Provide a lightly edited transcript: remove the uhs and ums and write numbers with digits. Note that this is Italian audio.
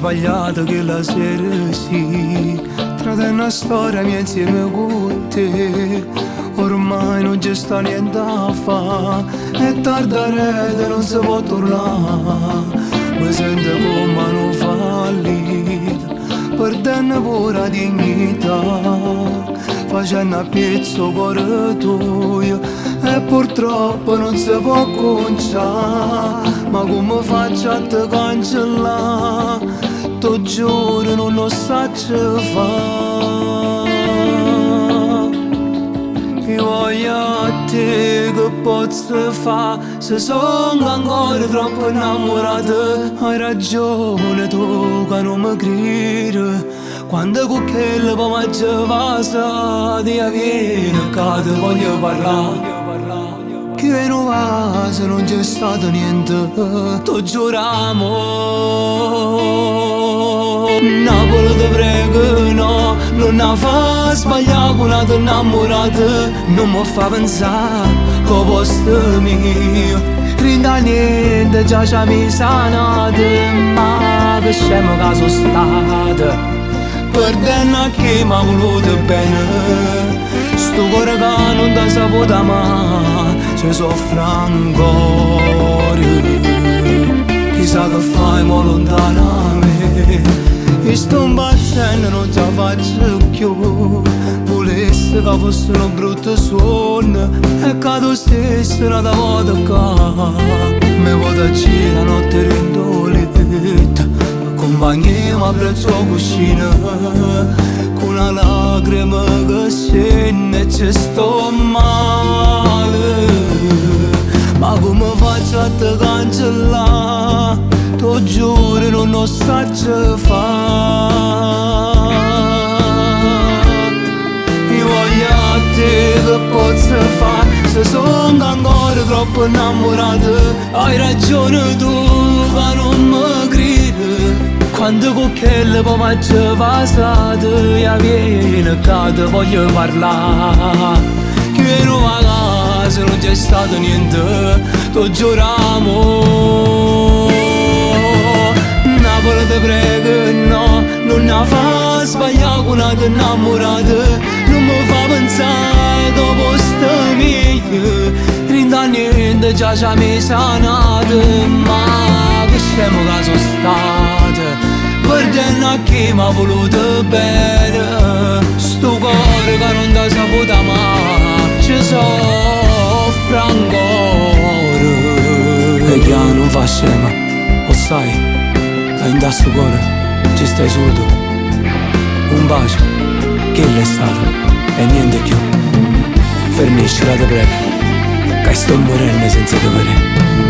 sbagliato che la sera sì, tradendo una storia mia insieme con te. Ormai non c'è sta niente a fa, è tarda rete, non si può tornare. Mi sento come un fallito, perdendo pure dignità, facendo a pezzo cuore tuo e purtroppo non si può conciare. Ma come faccio a te cancellare? T'ho giuro non lo saggio fare. Io voglio a te che posso fare se sono ancora troppo innamorato. Hai ragione tu che non mi credi, quando con quella pomaggia vasa ti avviene che ti voglio parlare. Che non va se non c'è stato niente, t'ho giuramo. Napoli ti prego no, non la fa sbagliare con una innamorata. Non mi fa pensare che posto mio rinda niente già ci ha mi sanate. Ma che scemo che sono stata, perdendo a chi mi ha voluto bene. Sto cuore che non ti saputo amare, ci soffre ancora. Chissà che fai mo lontana a me. E sto impazzendo non ce la faccio più. Volessi che fosse un brutto suono e che tu stessi una volta che mi vuoi agire la notte rindoletta. Accompagniamo a braccio cuscina con una lacrima che scende e ci sto male. Ma come faccio a te cancellare? T'ho giuro non lo saggio fare. Io voglio a te che posso fare se sono ancora troppo innamorato. Hai ragione tu che non mi credi, quando con quelle pomaggia passate io viene che ti voglio parlare. Che non va a casa non c'è stato niente, t'ho giuramo. Napoli ti prego no, non la fa sbagliare con una innamorata. Non mi fa pensare che posto mio rinda niente già ci ha mi sanate. Ma che scemo che sono stata, perdendo a chi mi ha voluto bene. Sto cuore che non ti saputo amare, ci soffre ancora. E che non fa scema, lo sai, e in questo cuore ci stai solo tu. Un bacio, che l'è stato, e niente più. Fermisci la te prego, che sto morendo senza te vedere.